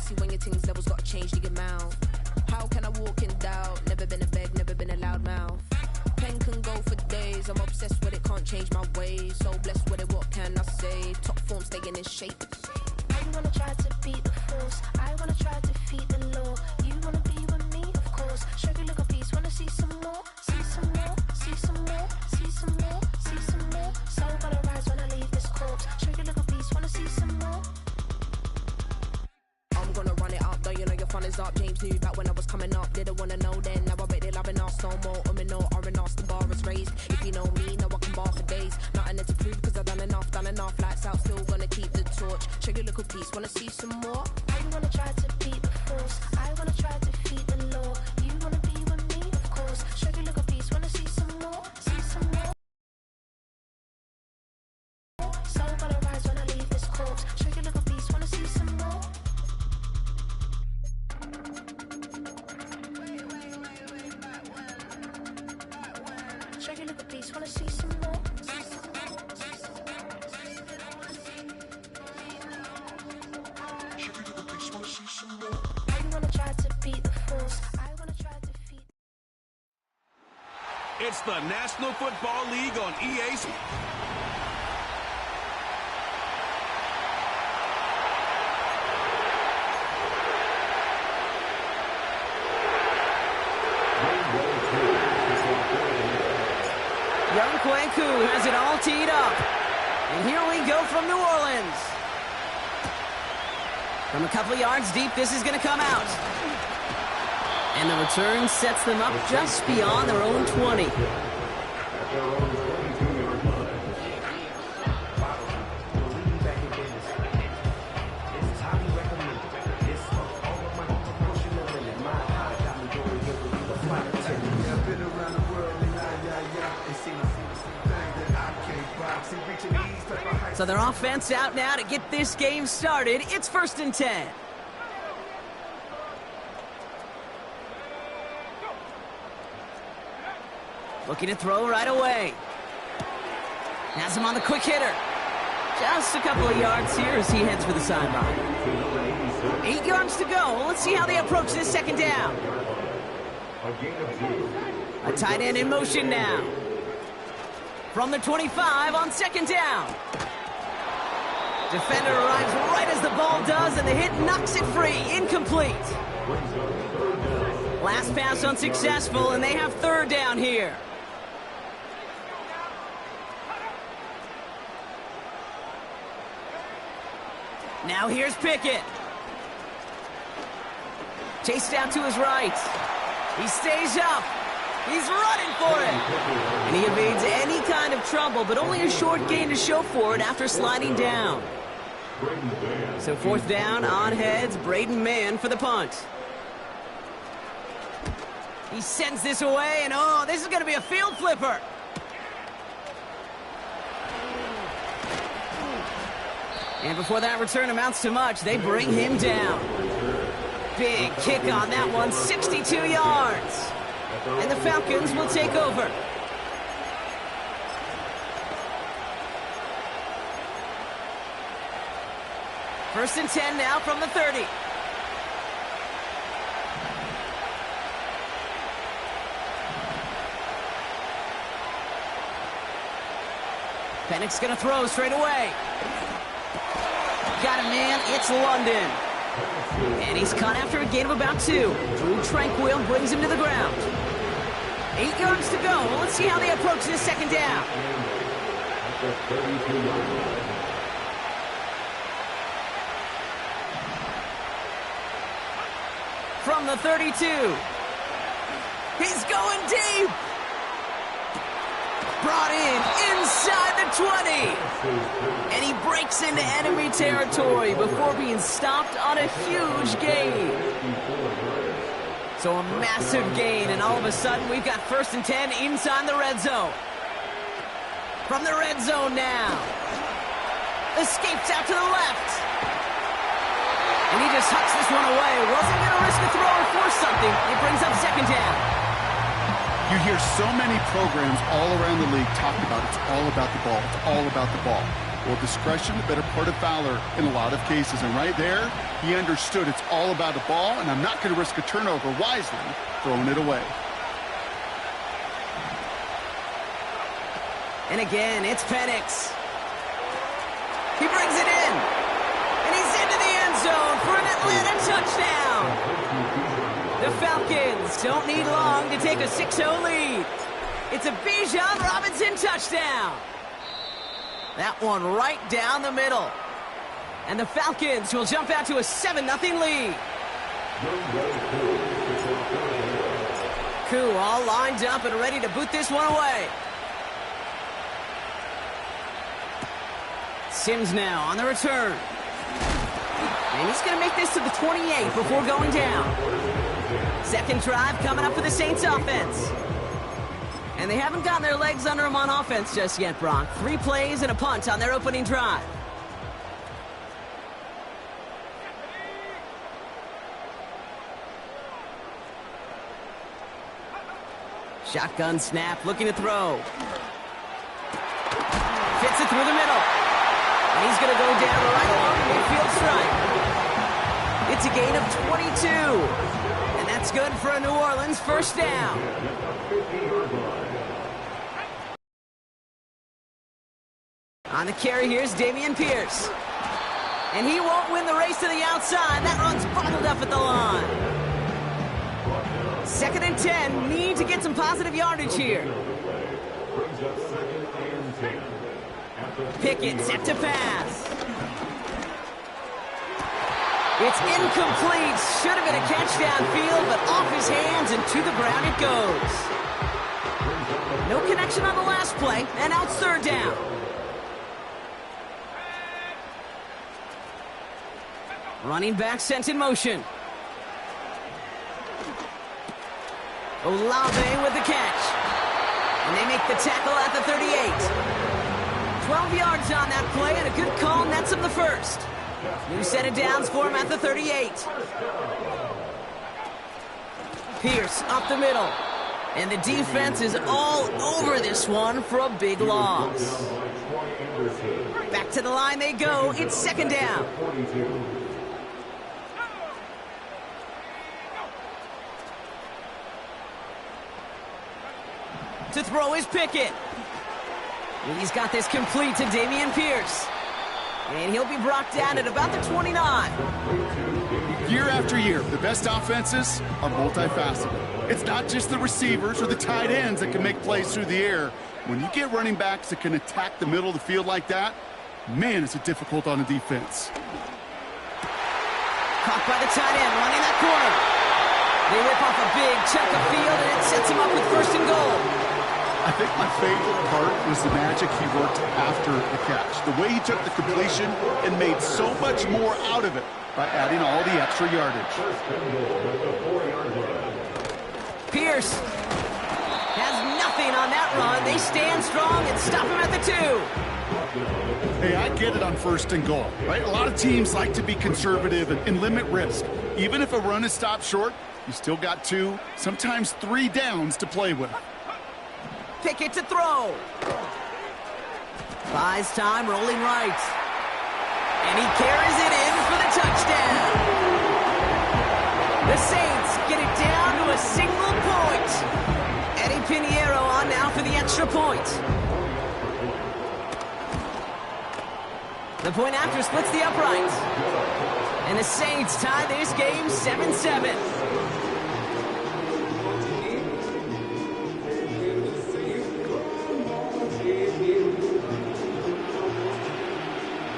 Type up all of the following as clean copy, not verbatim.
See when your things levels gotta change to get mouth. How can I walk in doubt? Never been a beg, never been a loud mouth. Pen can go for days. I'm obsessed with it, can't change my ways. So blessed with it, what can I say? Top form staying in shape. I wanna try to beat the force. I wanna try to defeat the law. You wanna be with me, of course. Show you look a piece, wanna see some more. See some more, see some more, see some more, see some more. Soul gonna rise when I leave this corpse. Show you look a piece, wanna see some more. I'm gonna run it up, though you know your fun is up. James knew back when I was coming up, didn't wanna know then. Now I bet they're loving us no more. No R&R, the bar is raised. If you know me, know I can bar for days. Nothing to prove, cause I've done enough. Lights out, still gonna keep the torch. Show you a little piece, wanna see some more? I wanna try to beat the force. I wanna try to defeat the law. You wanna be with me, of course. Show you a little piece, wanna see some more. See some more. Soul gonna rise when I leave this corpse. Show you a little piece, wanna see some more. Show you a little piece, wanna see some more. I wanna try to beat the force. I wanna try to defeat. It's the National Football League on EA Sports. Young Kweku has it all teed up. And here we go from New Orleans. From a couple of yards deep, this is going to come out. And the return sets them up just beyond their own 20. So their offense out now to get this game started. It's 1st and 10. Looking to throw right away. Has him on the quick hitter. Just a couple of yards here as he heads for the sideline. 8 yards to go. Let's see how they approach this second down. A tight end in motion now. From the 25 on second down. Defender arrives right as the ball does, and the hit knocks it free. Incomplete. Last pass unsuccessful, and they have 3rd down here. Now here's Pickett. Chased out to his right. He stays up. He's running for it. And he evades any kind of trouble, but only a short gain to show for it after sliding down. So 4th down, on heads, Braden Mann for the punt. He sends this away, and oh, this is going to be a field flipper. And before that return amounts to much, they bring him down. Big kick on that one, 62 yards. And the Falcons will take over. First and 10 now from the 30. Pennick's going to throw straight away. Got a man, it's London. And he's caught after a gain of about 2. Drew Tranquil brings him to the ground. 8 yards to go. Let's see how they approach this second down. From the 32. He's going deep. Brought in inside the 20. And he breaks into enemy territory before being stopped on a huge gain. So a massive gain, and all of a sudden we've got 1st and 10 inside the red zone. From the red zone now. Escapes out to the left. And he just hucks this one away. Wasn't going to risk a throw or force something. It brings up 2nd down. You hear so many programs all around the league talk about it's all about the ball. It's all about the ball. Well, discretion, the better part of valor in a lot of cases. And right there, he understood it's all about the ball, and I'm not going to risk a turnover, wisely throwing it away. And again, it's Penix. He brings it in. And he's into the end zone for an Atlanta touchdown. The Falcons don't need long to take a 6-0 lead. It's a Bijan Robinson touchdown. That one right down the middle. And the Falcons will jump out to a 7-0 lead. Koo all lined up and ready to boot this one away. Sims now on the return. And he's going to make this to the 28 before going down. Second drive coming up for the Saints offense. And they haven't gotten their legs under them on offense just yet, Brock. 3 plays and a punt on their opening drive. Shotgun snap, looking to throw. Fits it through the middle. And he's going to go down right along the midfield stripe. It's a gain of 22. And that's good for a New Orleans first down. On the carry, here's Dameon Pierce. And he won't win the race to the outside. That run's bottled up at the line. 2nd and 10. Need to get some positive yardage here. Pickett set to pass. It's incomplete. Should have been a catch downfield, but off his hands and to the ground it goes. No connection on the last play, and now it's 3rd down. Running back sent in motion. Olave with the catch. And they make the tackle at the 38. 12 yards on that play, and a good call nets him the first. New set of downs for him at the 38. Pierce up the middle. And the defense is all over this one for a big loss. Back to the line they go. It's 2nd down. To throw is Pickett. He's got this complete to Dameon Pierce. And he'll be brought down at about the 29. Year after year, the best offenses are multifaceted. It's not just the receivers or the tight ends that can make plays through the air. When you get running backs that can attack the middle of the field like that, man, is it difficult on the defense. Caught by the tight end, running that corner. They rip off a big chunk of field, and it sets him up with 1st and goal. I think my favorite part was the magic he worked after the catch. The way he took the completion and made so much more out of it by adding all the extra yardage. Pierce has nothing on that run. They stand strong and stop him at the 2. Hey, I get it on 1st and goal, right? A lot of teams like to be conservative and limit risk. Even if a run is stopped short, you still got 2, sometimes 3 downs to play with. Pickett to throw. Buys time, rolling right. And he carries it in for the touchdown. The Saints get it down to a single point. Eddie Pinheiro on now for the extra point. The point after splits the upright. And the Saints tie this game 7-7.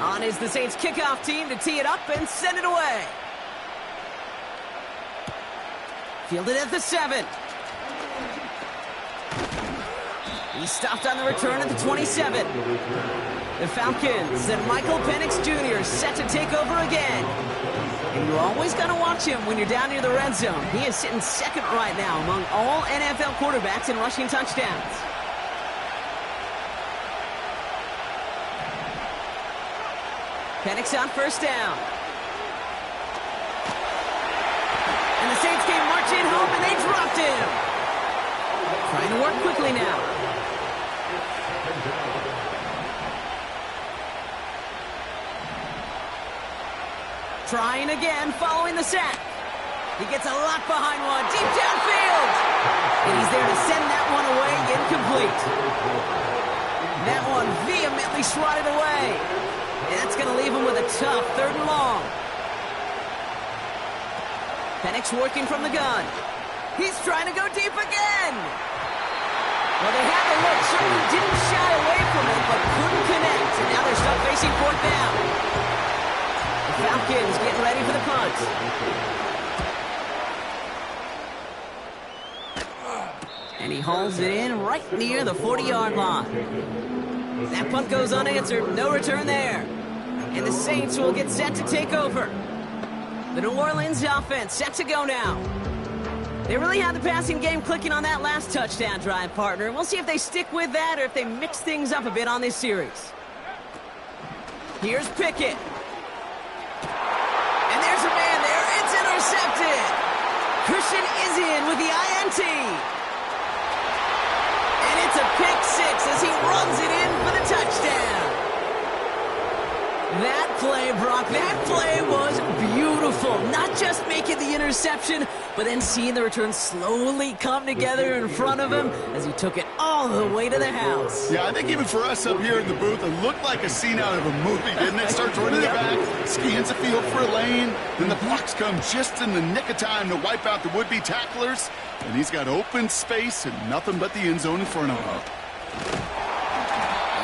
On is the Saints kickoff team to tee it up and send it away. Fielded at the 7. He's stopped on the return at the 27. The Falcons and Michael Penix Jr. set to take over again. And you always got to watch him when you're down near the red zone. He is sitting 2nd right now among all NFL quarterbacks in rushing touchdowns. Penix on 1st down. And the Saints came marching home, and they dropped him. Trying to work quickly now. Trying again, following the sack. He gets a lot behind one, deep downfield. And he's there to send that one away, incomplete. That one vehemently swatted away. And that's going to leave him with a tough 3rd and long. Penix working from the gun. He's trying to go deep again. Well, they had the look, certainly didn't shy away from it, but couldn't connect. And now they're stuck facing 4th down. The Falcons getting ready for the punt. And he hauls it in right near the 40-yard line. That punt goes unanswered. No return there. And the Saints will get set to take over. The New Orleans offense set to go now. They really had the passing game clicking on that last touchdown drive, partner. We'll see if they stick with that or if they mix things up a bit on this series. Here's Pickett. And there's a man there. It's intercepted. Christian is in with the INT. And it's a pick six as he runs it in for the touchdown. That play, Brock, that play was beautiful. Not just making the interception, but then seeing the return slowly come together in front of him as he took it all the way to the house. Yeah, I think even for us up here in the booth, it looked like a scene out of a movie, didn't it? Starts running it back, scans the field for a lane, then the blocks come just in the nick of time to wipe out the would-be tacklers, and he's got open space and nothing but the end zone in front of him.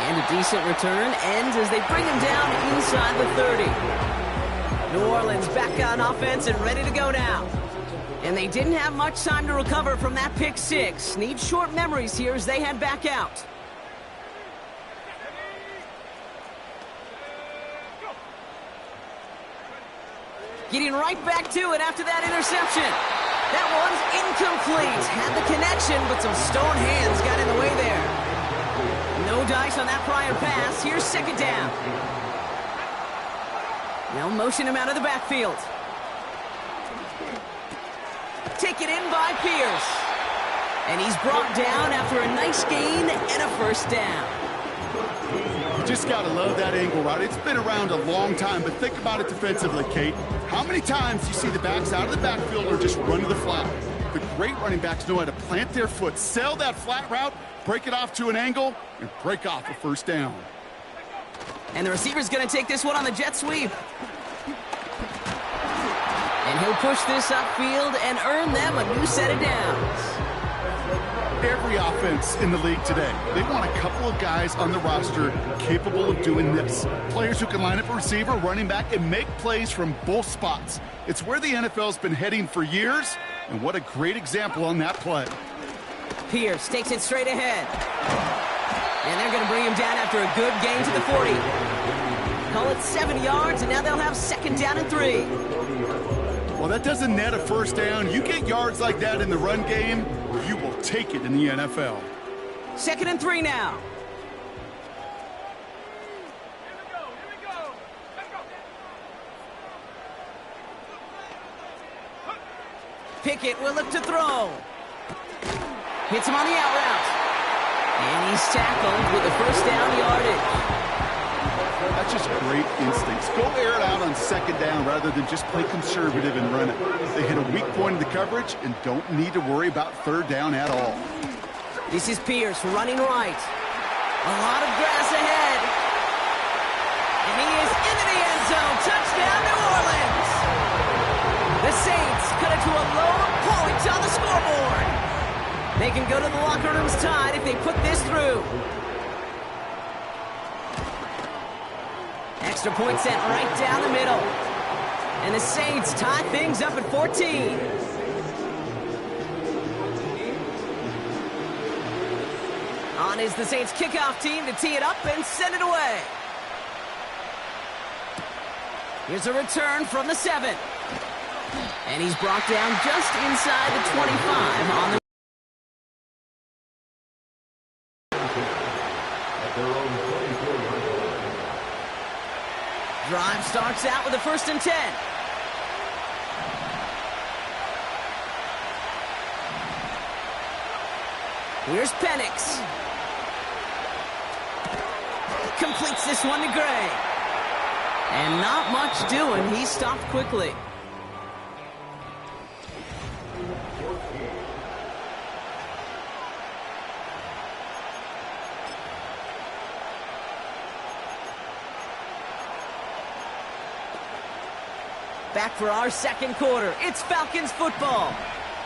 And a decent return ends as they bring him down inside the 30. New Orleans back on offense and ready to go now. And they didn't have much time to recover from that pick six. Need short memories here as they head back out. Getting right back to it after that interception. That one's incomplete. Had the connection, but some stone hands got in the way there. No dice on that prior pass. Here's 2nd down. They'll motion him out of the backfield. Taken in by Pierce. And he's brought down after a nice gain and a 1st down. Just got to love that angle route. It's been around a long time, but think about it defensively, Kate. How many times do you see the backs out of the backfield or just run to the flat? The great running backs know how to plant their foot, sell that flat route, break it off to an angle, and break off a 1st down. And the receiver's going to take this one on the jet sweep. And he'll push this upfield and earn them a new set of downs. Every offense in the league today, they want a couple of guys on the roster capable of doing this. Players who can line up a receiver, running back, and make plays from both spots. It's where the NFL's been heading for years, and what a great example on that play. Pierce takes it straight ahead. And they're going to bring him down after a good gain to the 40. Call it 7 yards, and now they'll have 2nd down and 3. Well, that doesn't net a 1st down. You get yards like that in the run game, you will take it in the NFL. 2nd and 3 now. Pickett will look to throw. Hits him on the out route. And he's tackled with the 1st down yardage. That's just great instincts. Go air it out on 2nd down rather than just play conservative and run it. They hit a weak point in the coverage and don't need to worry about 3rd down at all. This is Pierce running right. A lot of grass ahead. And he is into the end zone. Touchdown, New Orleans. The Saints cut it to a low point on the scoreboard. They can go to the locker rooms tied if they put this through. Extra point sent right down the middle. And the Saints tie things up at 14. On is the Saints kickoff team to tee it up and send it away. Here's a return from the 7. And he's brought down just inside the 25 on the drive starts out with a 1st and 10. Here's Penix. Completes this one to Gray. And not much doing. He stopped quickly. Back for our second quarter. It's Falcons football.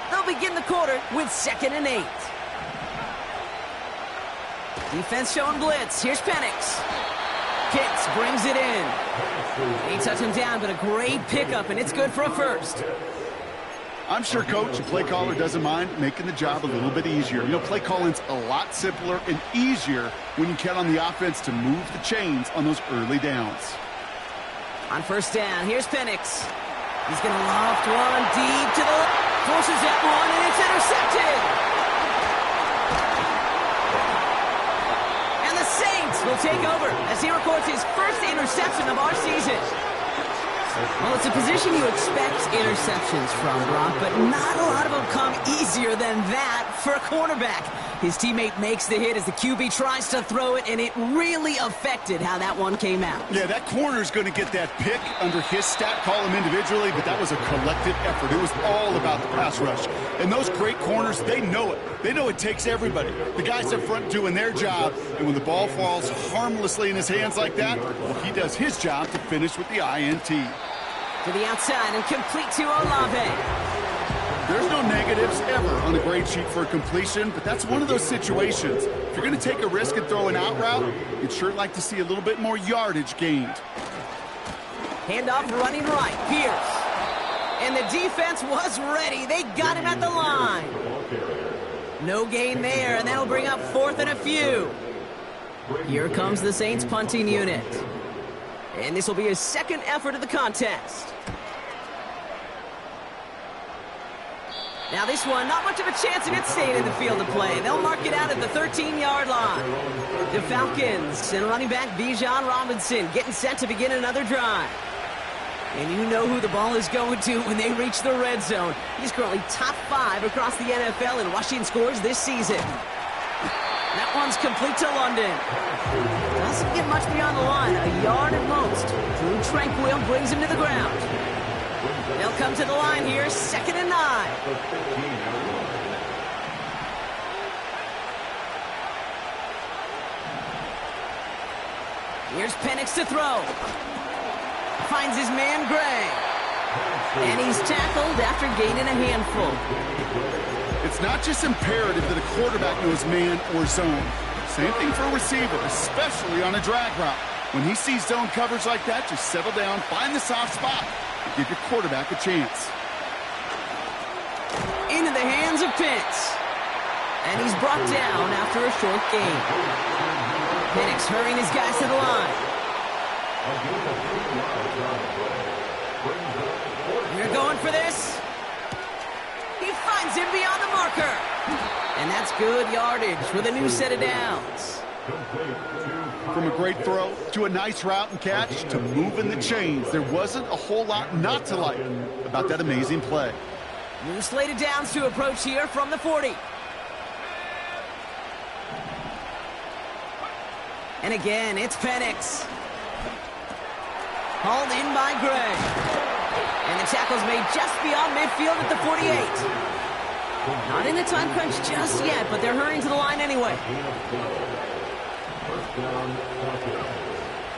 They'll begin the quarter with 2nd and 8. Defense showing blitz. Here's Penix. Pitts brings it in. He touched him down, but a great pickup, and it's good for a first. I'm sure coach and play caller doesn't mind making the job a little bit easier. You know, play calling's a lot simpler and easier when you count on the offense to move the chains on those early downs. On first down, here's Penix. He's going to loft one deep to the left. Forces that one, and it's intercepted. And the Saints will take over as he records his first interception of our season. Well, it's a position you expect interceptions from, Brock, but not a lot of them come easier than that for a cornerback. His teammate makes the hit as the QB tries to throw it, and it really affected how that one came out. Yeah, that corner's going to get that pick under his stat column individually, but that was a collective effort. It was all about the pass rush. And those great corners, they know it. They know it takes everybody. The guys up front doing their job, and when the ball falls harmlessly in his hands like that, well, he does his job to finish with the INT. To the outside and complete to Olave. There's no negatives ever on a grade sheet for a completion, but that's one of those situations. If you're going to take a risk and throw an out route, you'd sure like to see a little bit more yardage gained. Handoff running right. Pierce. And the defense was ready. They got him at the line. No gain there, and that'll bring up 4th and a few. Here comes the Saints punting unit. And this will be his second effort of the contest. Now this one, not much of a chance of it staying in the field of play. They'll mark it out at the 13-yard line. The Falcons and running back Bijan Robinson getting set to begin another drive. And you know who the ball is going to when they reach the red zone. He's currently top 5 across the NFL in rushing scores this season. That one's complete to London. Doesn't get much beyond the line, a yard at most. Drew Tranquill brings him to the ground. They'll come to the line here, 2nd and 9. Here's Penix to throw. Finds his man Gray. And he's tackled after gaining a handful. It's not just imperative that a quarterback knows man or zone. Same thing for a receiver, especially on a drag route. When he sees zone coverage like that, just settle down, find the soft spot, and give your quarterback a chance. Into the hands of Pitts. And he's brought down after a short gain. Penix hurrying his guys to the line. We're going for this. He finds him beyond the marker. And that's good yardage with a new set of downs. From a great throw to a nice route and catch to moving the chains, there wasn't a whole lot not to like about that amazing play. New slate of downs to approach here from the 40. And again, it's Penix. Hauled in by Gray. And the tackle's made just beyond midfield at the 48. Not in the time crunch just yet, but they're hurrying to the line anyway.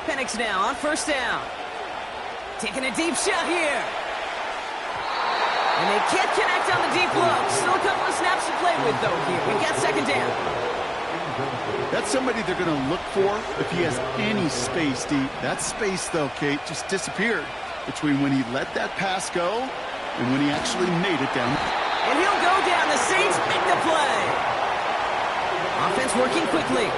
Penix now on first down. Taking a deep shot here. And they can't connect on the deep look. Still a couple of snaps to play with, though, here. We've got 2nd down. That's somebody they're going to look for if he has any space deep. That space, though, Kate, just disappeared between when he let that pass go and when he actually made it down. And he'll go down. The Saints make the play. Offense working quickly.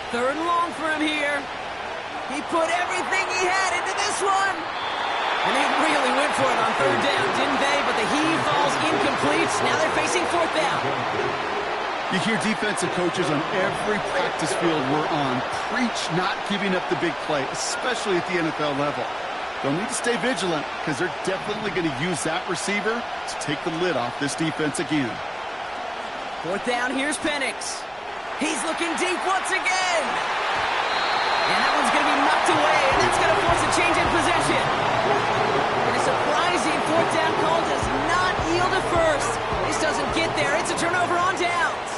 Third and long for him here. He put everything he had into this one. And they really went for it on 3rd down, didn't they? But the heave falls incomplete. Now they're facing 4th down. You hear defensive coaches on every practice field we're on preach not giving up the big play, especially at the NFL level. They'll need to stay vigilant because they're definitely going to use that receiver to take the lid off this defense again. 4th down, here's Penix. He's looking deep once again. And that one's going to be knocked away, and that's going to force a change in possession. And a surprising 4th down call does not yield a first. This doesn't get there. It's a turnover on downs.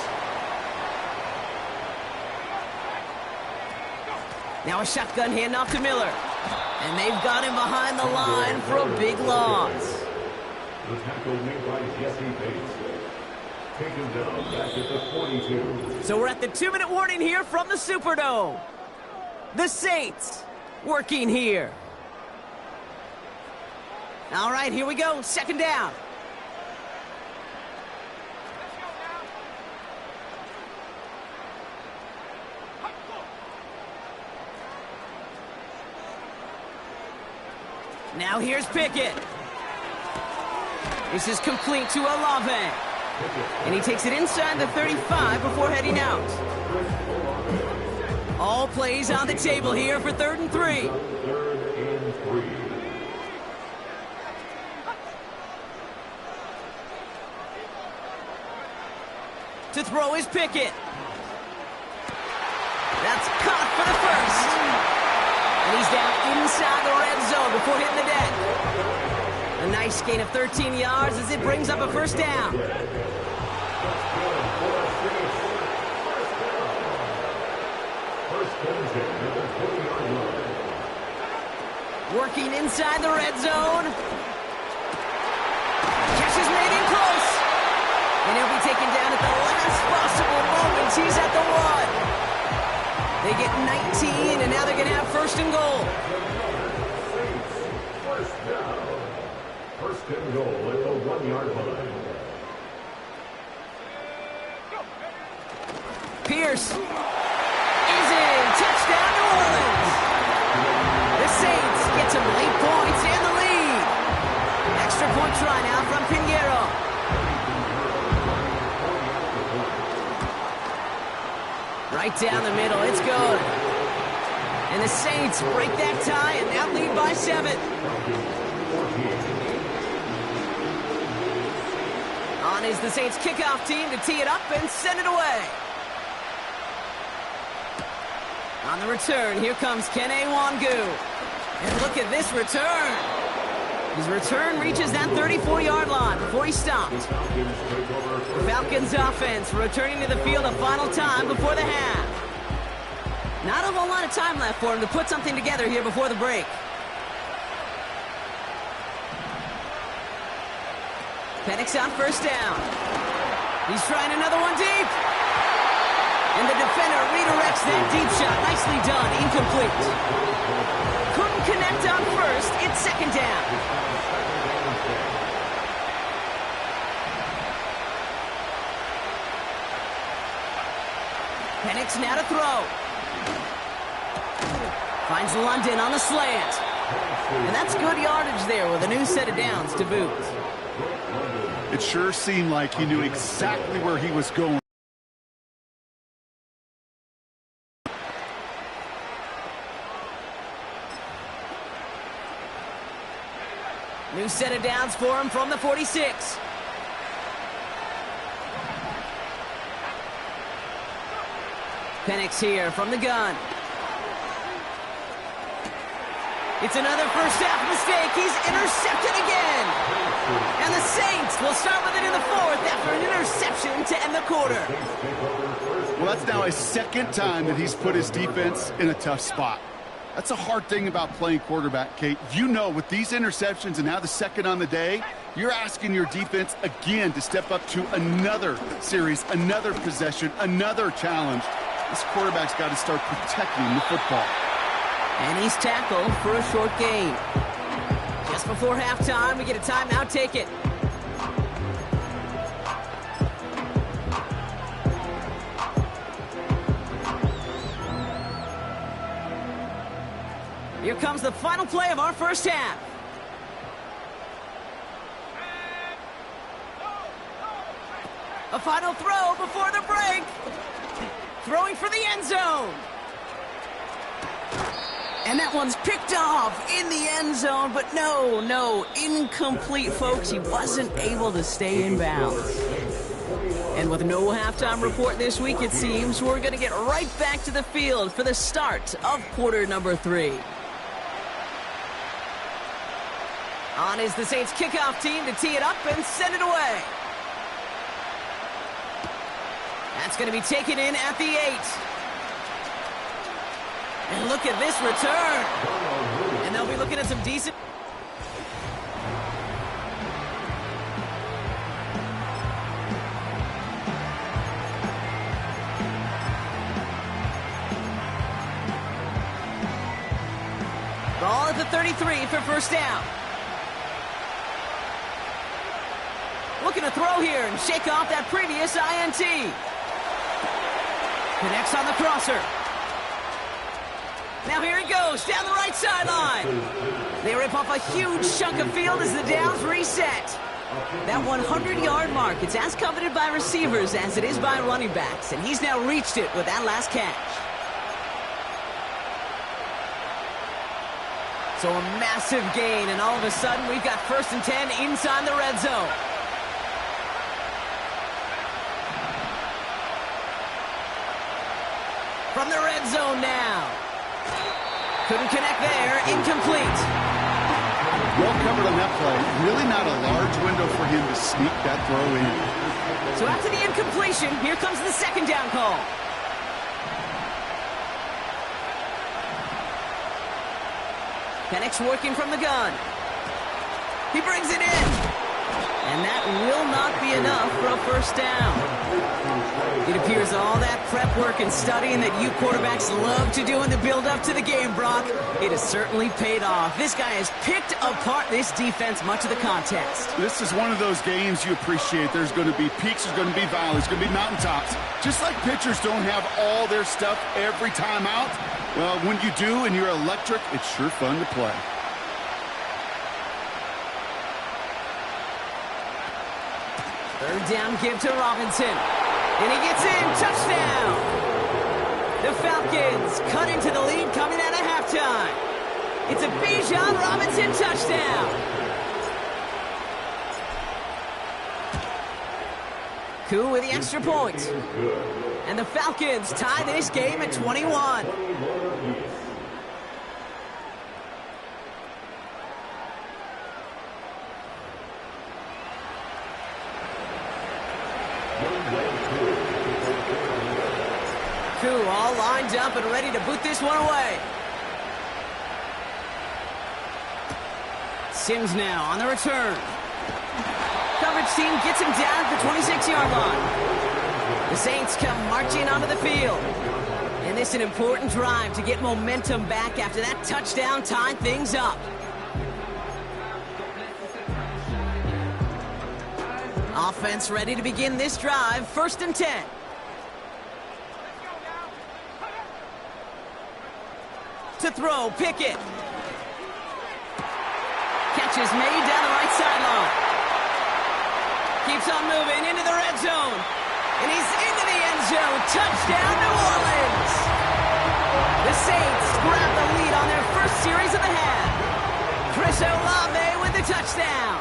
Now a shotgun handoff to Miller. And they've got him behind the line for a big loss. The tackle made by Jesse Bates. Taken down back at the 42. So we're at the 2-minute warning here from the Superdome. The Saints working here. All right, here we go. 2nd down. Now here's Pickett. This is complete to Olave. And he takes it inside the 35 before heading out. All plays on the table here for 3rd and 3. 3rd and 3. To throw is Pickett. That's caught for the first. And he's down inside the red zone before hitting the deck. A nice gain of 13 yards as it brings up a 1st down. Working inside the red zone. Catch is made in close. And he'll be taken down at the last possible moment. He's at the 1. They get 19, and now they're going to have 1st and goal. 1st and goal at the 1-yard line. Pierce is in. Touchdown, New Orleans. The Saints get some late points and the lead. Extra point try now from Pinheiro. Right down the middle, it's good. And the Saints break that tie and now lead by 7. On is the Saints kickoff team to tee it up and send it away. On the return, here comes Kene Nwangwu. And look at this return. His return reaches that 34-yard line before he stopped. The Falcons offense returning to the field a final time before the half. Not a whole lot of time left for him to put something together here before the break. Penix on 1st down. He's trying another one deep. And the defender redirects that deep shot. Nicely done. Incomplete. Couldn't connect on 1st. It's 2nd down. Penix now to throw. Finds London on the slant. And that's good yardage there with a new set of downs to boot. It sure seemed like he knew exactly where he was going. New set of downs for him from the 46. Penix here from the gun. It's another first half mistake. He's intercepted again. And the Saints will start with it in the 4th after an interception to end the quarter. Well, that's now a 2nd time that he's put his defense in a tough spot. That's a hard thing about playing quarterback, Kate. You know, with these interceptions and now the 2nd on the day, you're asking your defense again to step up to another series, another possession, another challenge. This quarterback's got to start protecting the football. And he's tackled for a short gain. Just before halftime, we get a timeout. Take it. Here comes the final play of our first half. A final throw before the break. Throwing for the end zone. And that one's picked off in the end zone, but no, incomplete, folks. He wasn't able to stay in bounds. And with no halftime report this week, it seems, we're going to get right back to the field for the start of quarter number 3. On is the Saints kickoff team to tee it up and send it away. That's going to be taken in at the 8. And look at this return. And they'll be looking at some decent... Ball at the 33 for first down. Looking to throw here and shake off that previous INT. Connects on the crosser. Now here he goes, down the right sideline. They rip off a huge chunk of field as the downs reset. That 100-yard mark, it's as coveted by receivers as it is by running backs, and he's now reached it with that last catch. So a massive gain, and all of a sudden we've got 1st and 10 inside the red zone. From the red zone now. Couldn't connect there. Incomplete. Well covered on that play. Really not a large window for him to sneak that throw in. So after the incompletion, here comes the 2nd down call. Penix working from the gun. He brings it in. And that will not be enough for a first down. It appears all that prep work and studying that you quarterbacks love to do in the build-up to the game, Brock, it has certainly paid off. This guy has picked apart this defense much of the contest. This is one of those games you appreciate. There's going to be peaks, there's going to be valleys, there's going to be mountaintops. Just like pitchers don't have all their stuff every time out, well, when you do and you're electric, it's sure fun to play. Third down give to Robinson. And he gets in. Touchdown. The Falcons cut into the lead coming out of halftime. It's a Bijan Robinson touchdown. Koo with the extra point. And the Falcons tie this game at 21. Koo all lined up and ready to boot this one away. Sims now on the return. Coverage team gets him down at the 26-yard line. The Saints come marching onto the field. And this is an important drive to get momentum back after that touchdown tied things up. Offense ready to begin this drive. 1st and 10. To throw, Pickett. Catch is made down the right sideline. Keeps on moving into the red zone. And he's into the end zone. Touchdown, New Orleans. The Saints grab the lead on their first series of the half. Chris Olave with the touchdown.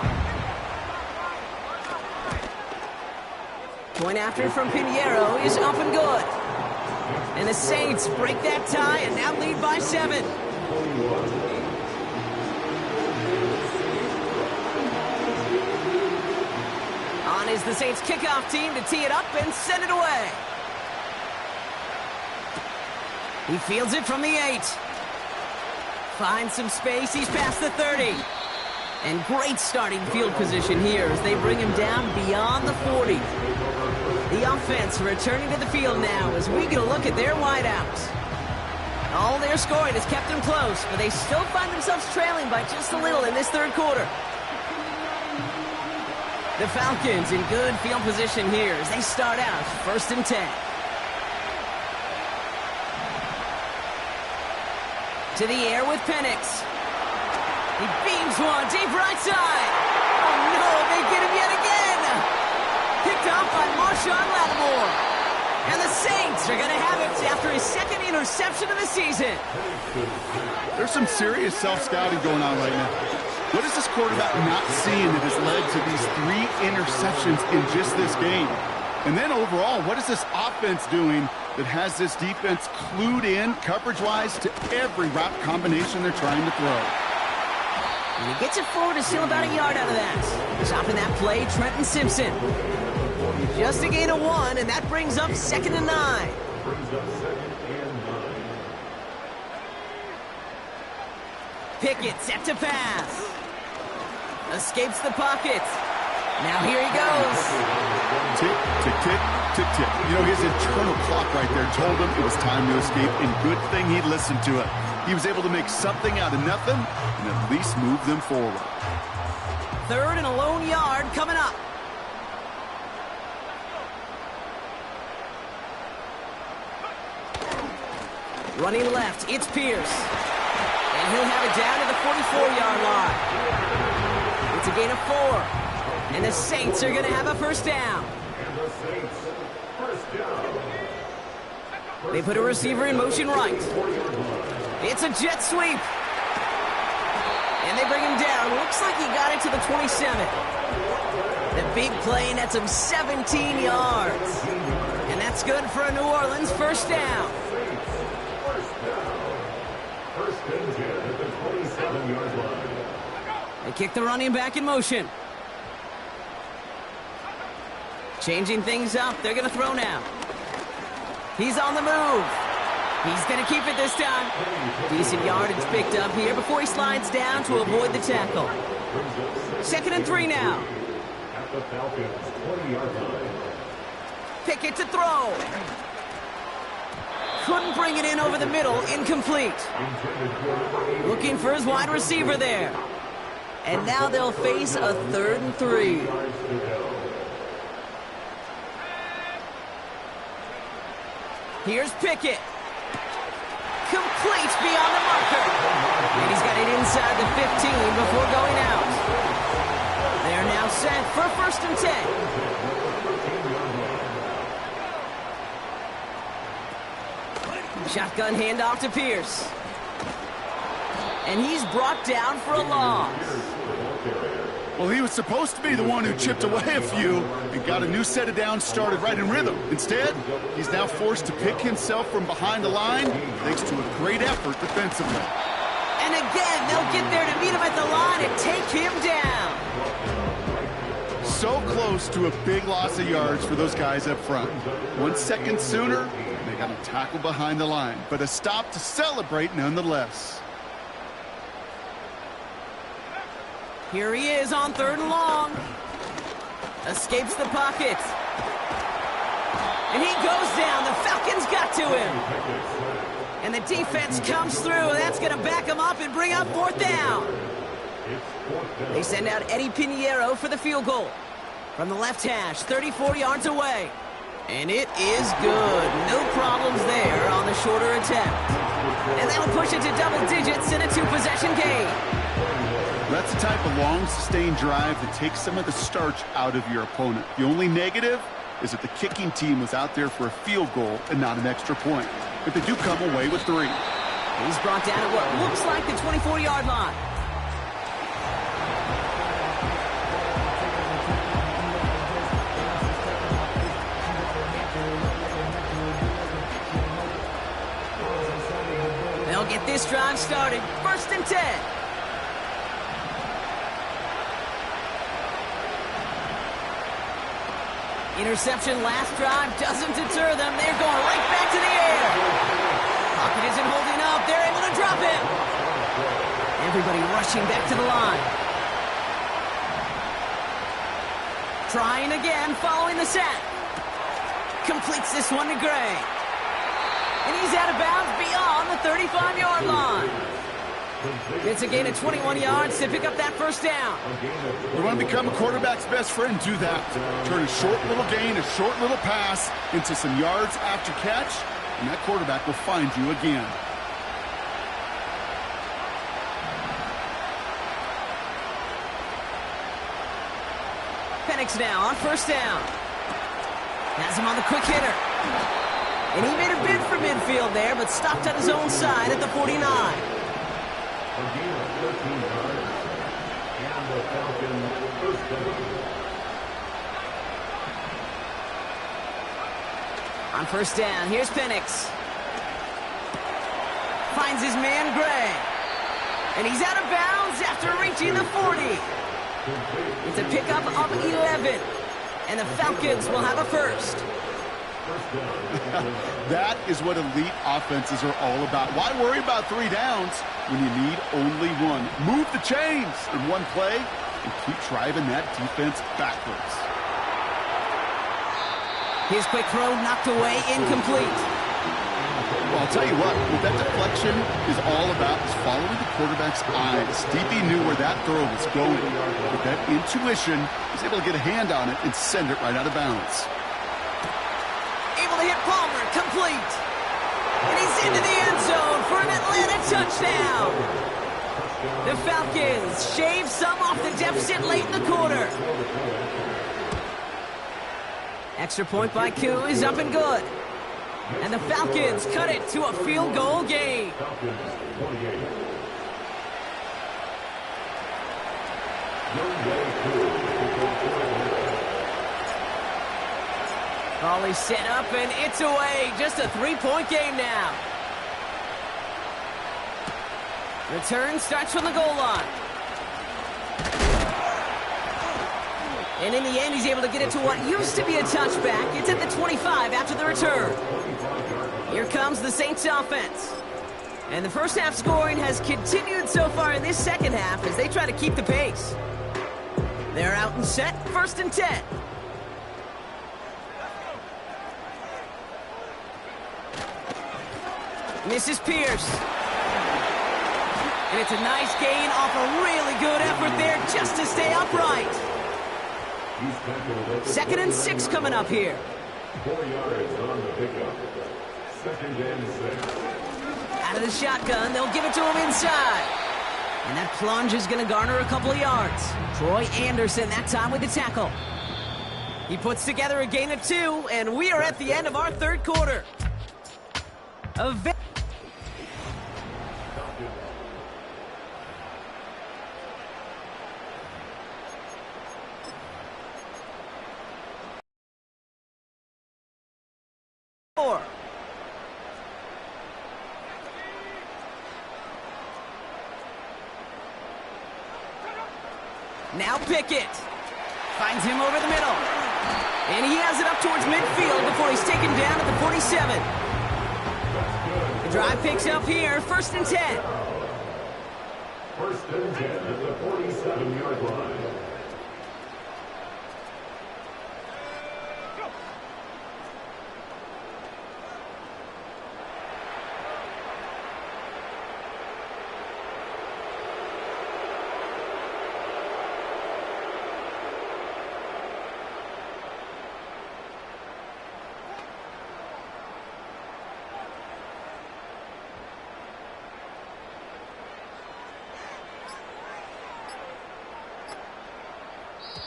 Point after from Pinheiro is up and good. And the Saints break that tie and now lead by 7. On is the Saints kickoff team to tee it up and send it away. He fields it from the 8. Finds some space. He's past the 30. And great starting field position here as they bring him down beyond the 40. The offense returning to the field now as we get a look at their wideouts. All their scoring has kept them close, but they still find themselves trailing by just a little in this third quarter. The Falcons in good field position here as they start out 1st and 10. To the air with Penix. He beams one deep right side. Oh no, they get him yet again. Picked off by Marshawn Lattimore. And the Saints are going to have it after his second interception of the season. There's some serious self-scouting going on right now. What is this quarterback not seeing that has led to these 3 interceptions in just this game? And then overall, what is this offense doing that has this defense clued in, coverage-wise, to every route combination they're trying to throw? And he gets it forward to steal about a yard out of that. Stopping that play, Trenton Simpson. Just a gain of 1, and that brings up 2nd and 9. Pickett set to pass. Escapes the pocket. Now here he goes. Tick, tick, tick, tick, tick. You know, his internal clock right there told him it was time to escape, and good thing he listened to it. He was able to make something out of nothing and at least move them forward. 3rd and a lone yard coming up. Running left, it's Pierce. And he'll have it down to the 44-yard line. It's a gain of 4. And the Saints are going to have a first down. They put a receiver in motion right. It's a jet sweep. And they bring him down. Looks like he got it to the 27. The big play nets him 17 yards. And that's good for a New Orleans first down. They kick the running back in motion. Changing things up. They're going to throw now. He's on the move. He's going to keep it this time. Decent yardage picked up here before he slides down to avoid the tackle. 2nd and 3 now. Pickett to throw. Couldn't bring it in over the middle. Incomplete. Looking for his wide receiver there. And now they'll face a 3rd and 3. Here's Pickett. Complete beyond the marker. And he's got it inside the 15 before going out. They're now set for 1st and 10. Shotgun handoff to Pierce. And he's brought down for a loss. Well, he was supposed to be the one who chipped away a few and got a new set of downs started right in rhythm. Instead, he's now forced to pick himself from behind the line thanks to a great effort defensively. And again, they'll get there to meet him at the line and take him down. So close to a big loss of yards for those guys up front. 1 second sooner, they got a tackle behind the line, but a stop to celebrate nonetheless. Here he is on 3rd and long. Escapes the pocket. And he goes down. The Falcons got to him. And the defense comes through. That's going to back him up and bring up 4th down. They send out Eddie Pinheiro for the field goal. From the left hash, 34 yards away. And it is good. No problems there on the shorter attempt. And that'll push it to double digits in a 2-possession game. That's the type of long, sustained drive that takes some of the starch out of your opponent. The only negative is that the kicking team was out there for a field goal and not an extra point. But they do come away with 3. He's brought down at what looks like the 24-yard line. They'll get this drive started. 1st and 10. Interception last drive doesn't deter them. They're going right back to the air. Pocket isn't holding up. They're able to drop him. Everybody rushing back to the line. Trying again following the sack. Completes this one to Gray. And he's out of bounds beyond the 35-yard line. It's a gain of 21 yards to pick up that first down. You want to become a quarterback's best friend? Do that. Turn a short little gain, a short little pass into some yards after catch, and that quarterback will find you again. Penix now on 1st down. Has him on the quick hitter. And he made a bid for midfield there, but stopped on his own side at the 49. A gain of 13 yards, and the Falcons first down. On first down, here's Penix. Finds his man, Gray. And he's out of bounds after reaching the 40. It's a pickup of 11. And the Falcons will have a first. That is what elite offenses are all about. Why worry about 3 downs when you need only one? Move the chains in one play and keep driving that defense backwards. His quick throw knocked away, incomplete. Well, I'll tell you what, what that deflection is all about is following the quarterback's eyes. DB knew where that throw was going. With that intuition, he was able to get a hand on it and send it right out of bounds. Able to hit Palmer, complete. And he's into the end zone for an Atlanta touchdown. The Falcons shave some off the deficit late in the quarter. Extra point by Koo is up and good. And the Falcons cut it to a field goal game. Volley set up and it's away. Just a 3-point game now. Return starts from the goal line. And in the end, he's able to get it to what used to be a touchback. It's at the 25 after the return. Here comes the Saints offense. And the first half scoring has continued so far in this second half as they try to keep the pace. They're out and set, 1st and 10. Misses Pierce. And it's a nice gain off a really good effort there just to stay upright. 2nd and 6 coming up here. 4 yards on the pickup. 2nd and 6. Out of the shotgun, they'll give it to him inside. And that plunge is going to garner a couple of yards. Troy Anderson that time with the tackle. He puts together a gain of 2, and we are at the end of our 3rd quarter. Now Pickett finds him over the middle. And he has it up towards midfield before he's taken down at the 47. The drive picks up here, 1st and 10. 1st and 10 at the 47-yard line.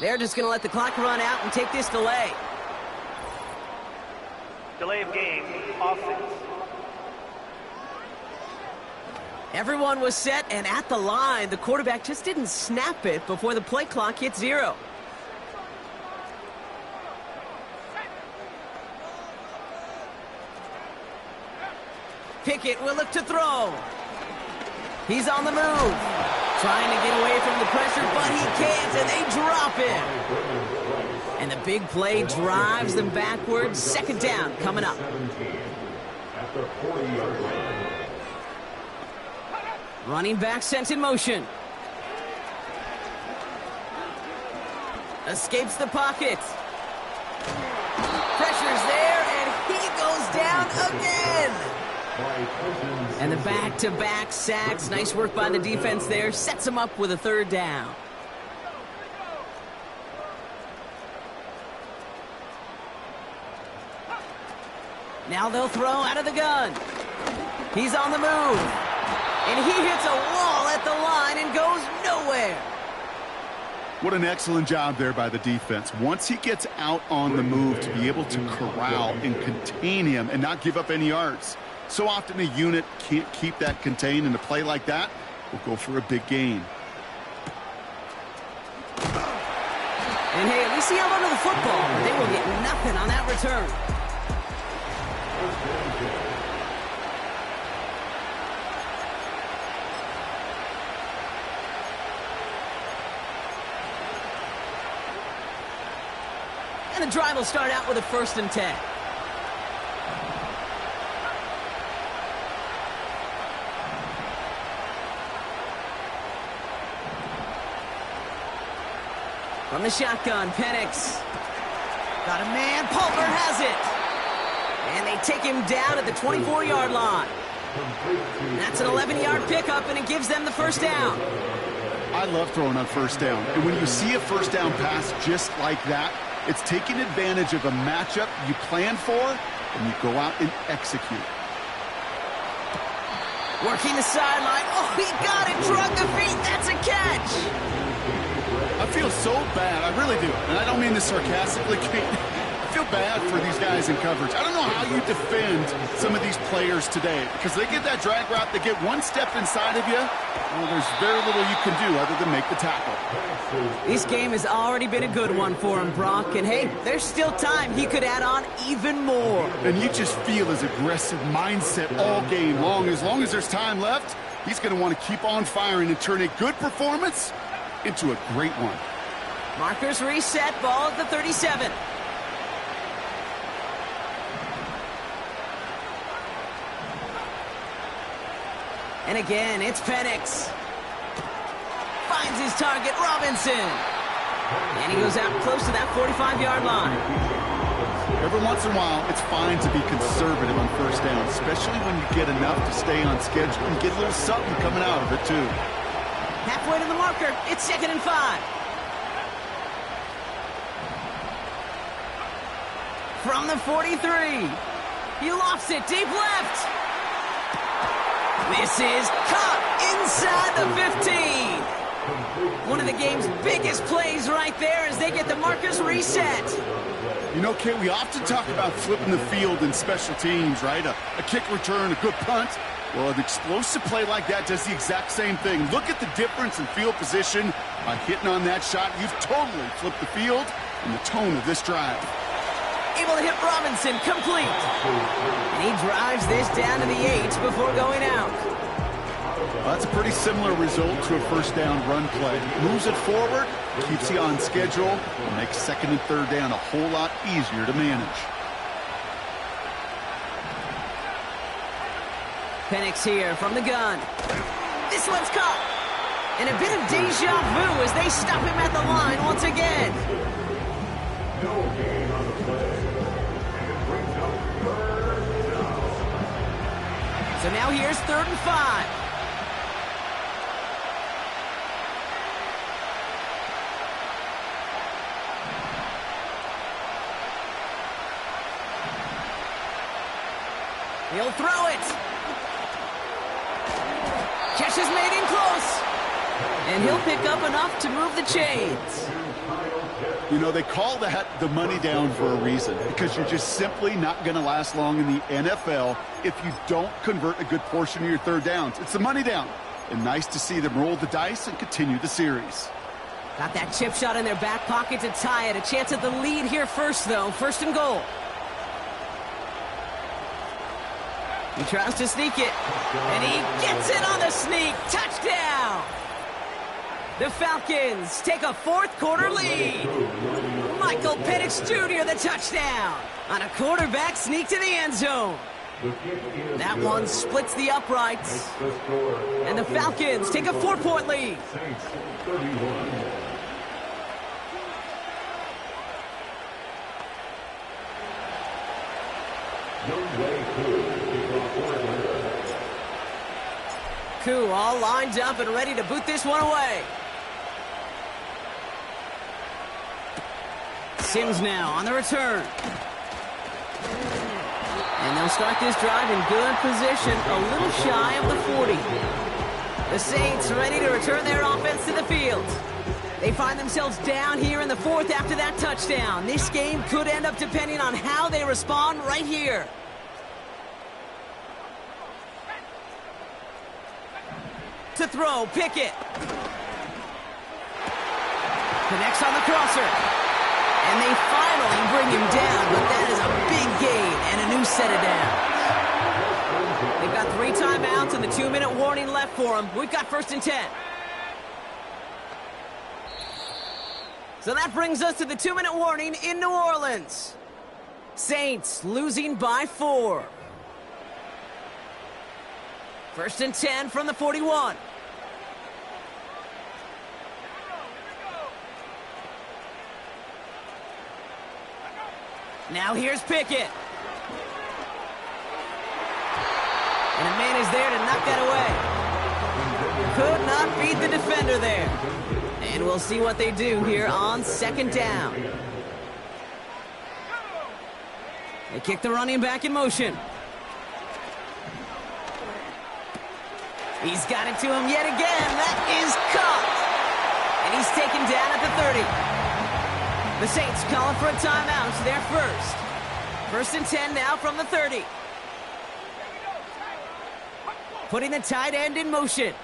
They're just going to let the clock run out and take this delay. Delay of game, offense. Everyone was set and at the line. The quarterback just didn't snap it before the play clock hit 0. Pickett will look to throw. He's on the move. Trying to get away from the pressure, but he can't, and they drop him. And the big play drives them backwards. 2nd down coming up. At the 40-yard line. Running back sent in motion. Escapes the pocket. Pressure's there, and he goes down again. And the back-to-back sacks. Nice work by the defense there. Sets him up with a 3rd down. Now they'll throw out of the gun. He's on the move. And he hits a wall at the line and goes nowhere. What an excellent job there by the defense. Once he gets out on the move, to be able to corral and contain him and not give up any yards. So often a unit can't keep that contained, and a play like that will go for a big gain. And hey, at least he held onto the football, but they will get nothing on that return. And the drive will start out with a 1st and 10. From the shotgun, Penix. Got a man, Pulver has it. And they take him down at the 24-yard line. That's an 11-yard pickup, and it gives them the 1st down. I love throwing on 1st down. And when you see a 1st down pass just like that, it's taking advantage of a matchup you plan for, and you go out and execute. Working the sideline. Oh, he got it. Drug the feet. That's a catch. I feel so bad. I really do. And I don't mean this sarcastically. I feel bad for these guys in coverage. I don't know how you defend some of these players today, because they get that drag route, they get one step inside of you, well, there's very little you can do other than make the tackle. This game has already been a good one for him, Brock. And hey, there's still time. He could add on even more. And you just feel his aggressive mindset all game long. As long as there's time left, he's going to want to keep on firing and turn a good performance into a great one. Markers reset, ball at the 37. And again, it's Penix. Finds his target, Robinson. And he goes out close to that 45-yard line. Every once in a while, it's fine to be conservative on 1st down, especially when you get enough to stay on schedule and get a little something coming out of it, too. Halfway to the marker, it's 2nd and 5. From the 43. He lofts it deep left. This is caught inside the 15. One of the game's biggest plays right there as they get the markers reset. You know, Kate, we often talk about flipping the field in special teams, right? A kick return, a good punt. Well, an explosive play like that does the exact same thing. Look at the difference in field position by hitting on that shot. You've totally flipped the field and the tone of this drive. Able to hit Robinson, complete. And he drives this down to the 8 before going out. Well, that's a pretty similar result to a 1st down run play. Moves it forward, keeps you on schedule, and makes 2nd and 3rd down a whole lot easier to manage. Penix here from the gun. This one's caught. And a bit of deja vu as they stop him at the line once again. No gain on the play. And it brings up 3rd down. So now here's 3rd and 5. He'll throw it. Catch is made in close. And he'll pick up enough to move the chains. You know, they call that the money down for a reason, because you're just simply not going to last long in the NFL if you don't convert a good portion of your 3rd downs. It's the money down. And nice to see them roll the dice and continue the series. Got that chip shot in their back pocket to tie it. A chance at the lead here first, though. 1st and goal. He tries to sneak it, and he gets it on the sneak. Touchdown! The Falcons take a 4th quarter lead. Michael Penix Jr. the touchdown on a quarterback sneak to the end zone. That one splits the uprights, and the Falcons take a 4-point lead. Koo all lined up and ready to boot this one away. Sims now on the return. And they'll start this drive in good position, a little shy of the 40. The Saints ready to return their offense to the field. They find themselves down here in the 4th after that touchdown. This game could end up depending on how they respond right here. To throw, Pickett. Connects on the crosser. And they finally bring him down, but that is a big gain and a new set of downs. They've got 3 timeouts and the 2-minute warning left for them. We've got 1st and 10. So that brings us to the 2-minute warning in New Orleans. Saints losing by 4. 1st and 10 from the 41. Now here's Pickett. And a man is there to knock that away. Could not beat the defender there. And we'll see what they do here on 2nd down. They kick the running back in motion. He's got it to him yet again. That is caught. And he's taken down at the 30. The Saints calling for a timeout. It's their first. 1st and 10 now from the 30. Putting the tight end in motion.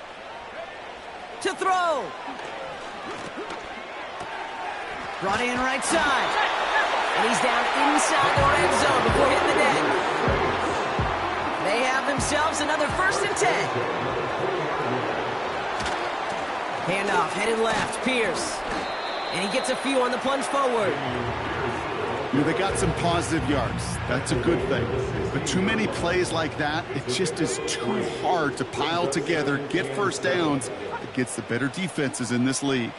To throw. Brought in right side. And he's down inside the red zone before hitting the net. They have themselves another 1st and 10. Handoff, headed left, Pierce. And he gets a few on the plunge forward. You know, they got some positive yards. That's a good thing. But too many plays like that, it just is too hard to pile together, get 1st downs. It gets the better defenses in this league.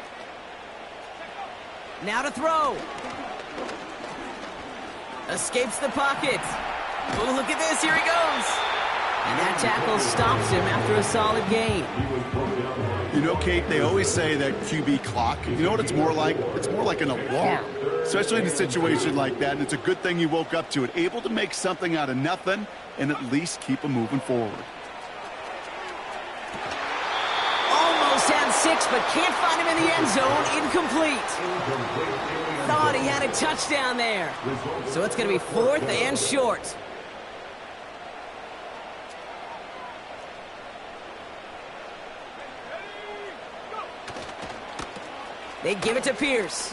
Now to throw. Escapes the pocket. Oh, look at this. Here he goes. And that tackle stops him after a solid gain. You know, Kate, they always say that QB clock. You know what it's more like? It's more like an alarm, especially in a situation like that. And it's a good thing you woke up to it, able to make something out of nothing and at least keep them moving forward. Almost had 6, but can't find him in the end zone. Incomplete. Thought he had a touchdown there. So it's going to be 4th and short. They give it to Pierce.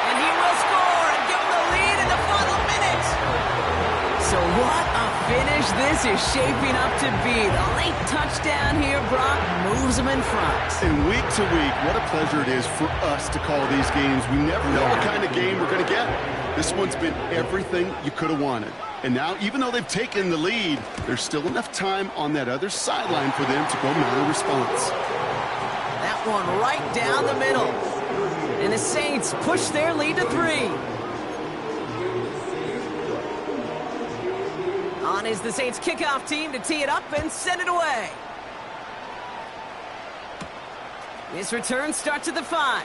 And he will score and give them the lead in the final minute. So what a finish this is shaping up to be. The late touchdown here, Brock, moves them in front. And week to week, what a pleasure it is for us to call these games. We never know what kind of game we're going to get. This one's been everything you could have wanted. And now, even though they've taken the lead, there's still enough time on that other sideline for them to go mount a response. That one right down the middle. And the Saints push their lead to 3. On is the Saints kickoff team to tee it up and send it away. This return starts at the 5.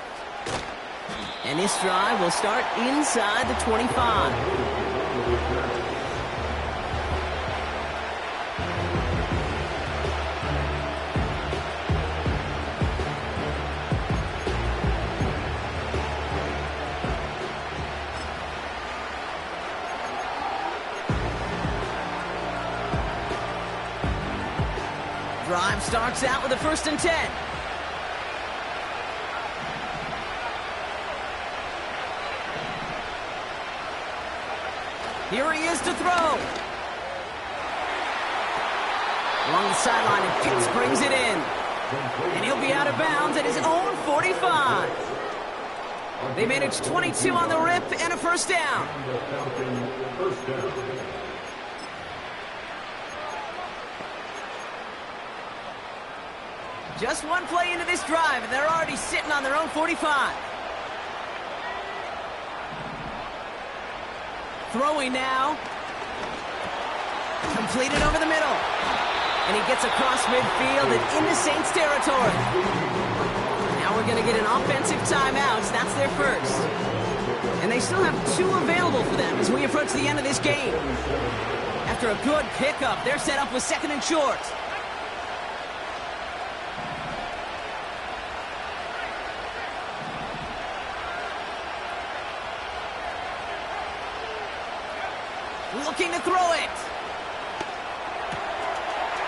And this drive will start inside the 25. Drive starts out with a 1st and 10. Here he is to throw. Along the sideline, and Pitts brings it in. And he'll be out of bounds at his own 45. They managed 22 on the rip and a 1st down. Just one play into this drive, and they're already sitting on their own 45. Throwing now. Completed over the middle. And he gets across midfield and into Saints territory. Now we're going to get an offensive timeout. That's their first. And they still have 2 available for them as we approach the end of this game. After a good pickup, they're set up with 2nd and short. Looking to throw it.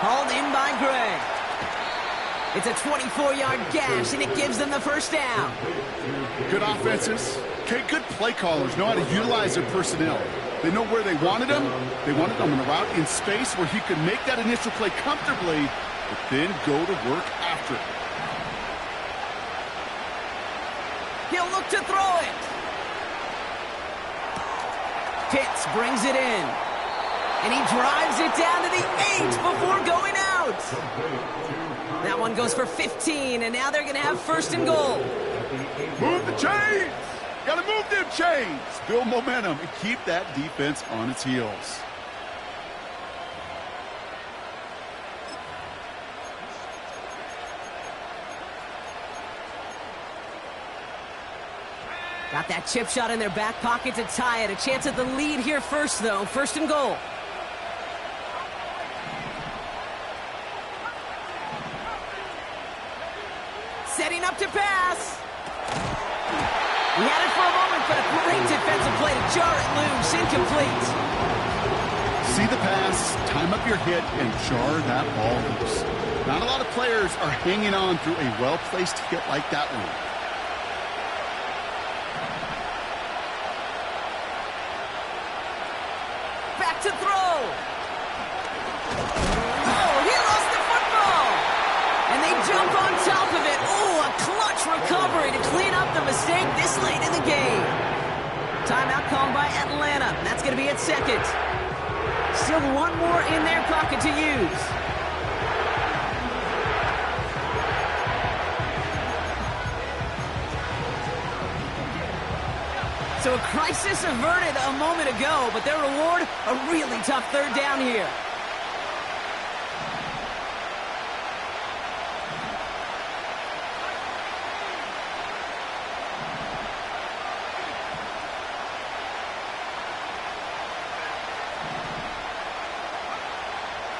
Hauled in by Gray. It's a 24-yard gash, and it gives them the first down. Good offenses. Okay, good play callers know how to utilize their personnel. They know where they wanted him. They wanted him on a route in space where he could make that initial play comfortably, but then go to work after it. He'll look to throw it. Pitts brings it in. And he drives it down to the 8 before going out. That one goes for 15, and now they're going to have first and goal. Move the chains! Got to move them chains! Build momentum and keep that defense on its heels. Got that chip shot in their back pocket to tie it. A chance at the lead here first, though. First and goal. Setting up to pass. He had it for a moment, but a great defensive play to jar it loose. Incomplete. See the pass, time up your hit, and jar that ball loose. Not a lot of players are hanging on through a well-placed hit like that one. Back to throw. Oh, he lost the football. And they jump on top of it. Oh, a clutch recovery to clean up the mistake this late in the game. Timeout called by Atlanta. That's going to be at second. Still one more in their pocket to use. So a crisis averted a moment ago, but their reward, a really tough third down here.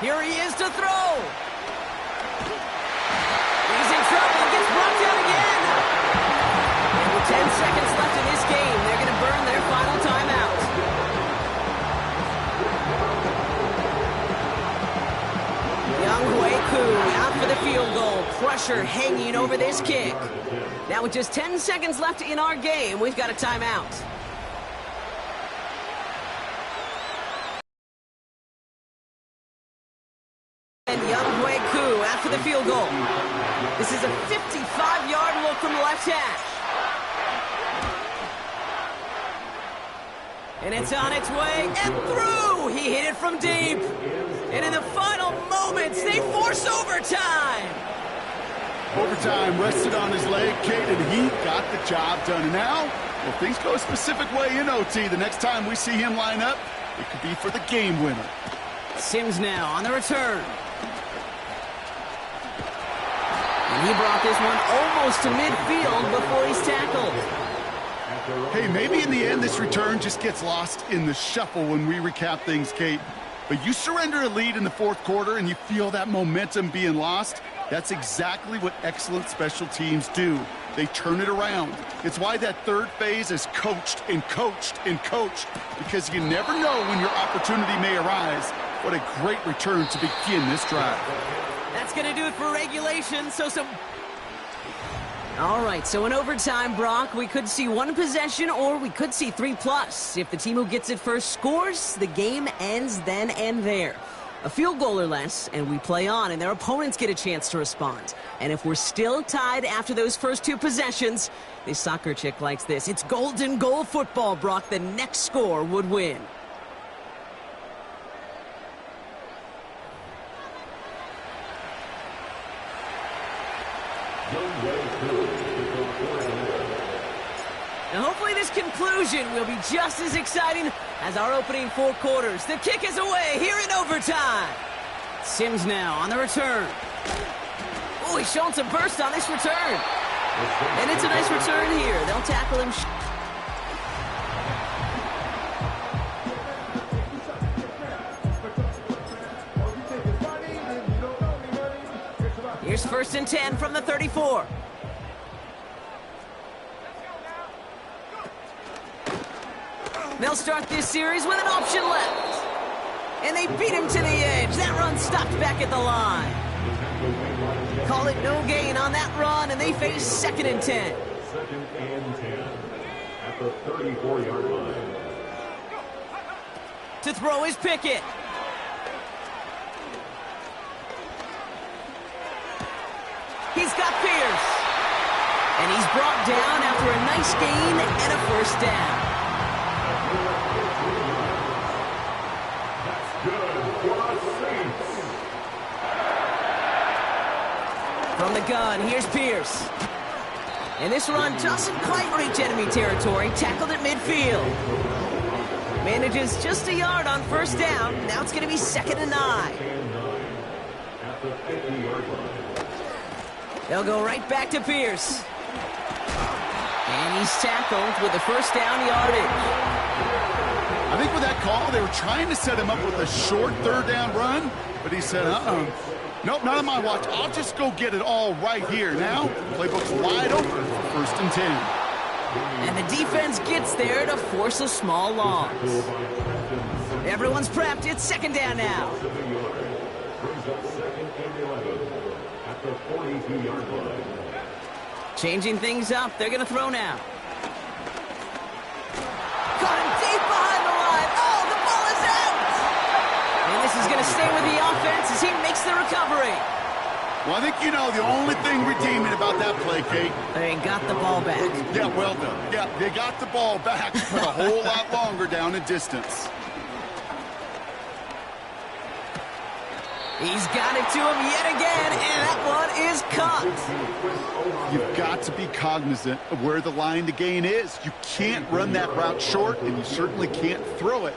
Here he is to throw. He's in trouble and gets brought down again. And with 10 seconds left in this game, they're going to burn their final timeout. Younghoe Koo out for the field goal. Pressure hanging over this kick. Now with just 10 seconds left in our game, we've got a timeout. And Younghoe Koo after the field goal. This is a 55-yard look from the left hash. And it's on its way and through. He hit it from deep. And in the final moments, they force overtime. Overtime rested on his leg, Kate, and he got the job done. And now, if things go a specific way in OT, the next time we see him line up, it could be for the game winner. Sims now on the return. And he brought this one almost to midfield before he's tackled. Hey, maybe in the end this return just gets lost in the shuffle when we recap things, Kate. But you surrender a lead in the fourth quarter and you feel that momentum being lost. That's exactly what excellent special teams do. They turn it around. It's why that third phase is coached and coached and coached, because you never know when your opportunity may arise. What a great return to begin this drive. That's going to do it for regulation. All right, so in overtime, Brock, we could see one possession or we could see 3+. If the team who gets it first scores, the game ends then and there. A field goal or less, and we play on, and their opponents get a chance to respond. And if we're still tied after those first two possessions, this soccer chick likes this. It's golden goal football, Brock. The next score would win. Now hopefully this conclusion will be just as exciting as our opening 4 quarters. The kick is away here in overtime. Sims now on the return. Oh, he's showing some burst on this return. And it's a nice return here. They'll tackle him. Here's 1st and 10 from the 34. They'll start this series with an option left. And they beat him to the edge. That run stopped back at the line. Call it no gain on that run, and they face 2nd and 10. 2nd and 10 at the 34-yard line. To throw is Pickett. He's got Pierce. And he's brought down after a nice gain and a 1st down. That's good for the Saints. From the gun, here's Pierce. And this run doesn't quite reach enemy territory. Tackled at midfield. Manages just a yard on 1st down. Now it's going to be 2nd and 9. At the 50-yard line. They'll go right back to Pierce. And he's tackled with the 1st down yardage. I think with that call, they were trying to set him up with a short 3rd down run, but he said, nope, not on my watch. I'll just go get it all right here. Now, playbook's wide open for 1st and 10. And the defense gets there to force a small loss. Everyone's prepped. It's 2nd down now. Brings up 2nd and 11 at the 42-yard line. Changing things up. They're going to throw now. Caught him deep behind the line. Oh, the ball is out. And this is going to stay with the offense as he makes the recovery. Well, I think you know the only thing redeeming about that play, Kate. They got the ball back. Yeah, well done. Yeah, they got the ball back, but a whole lot longer down in distance. He's got it to him yet again, and that one is caught. You've got to be cognizant of where the line to gain is. You can't run that route short, and you certainly can't throw it.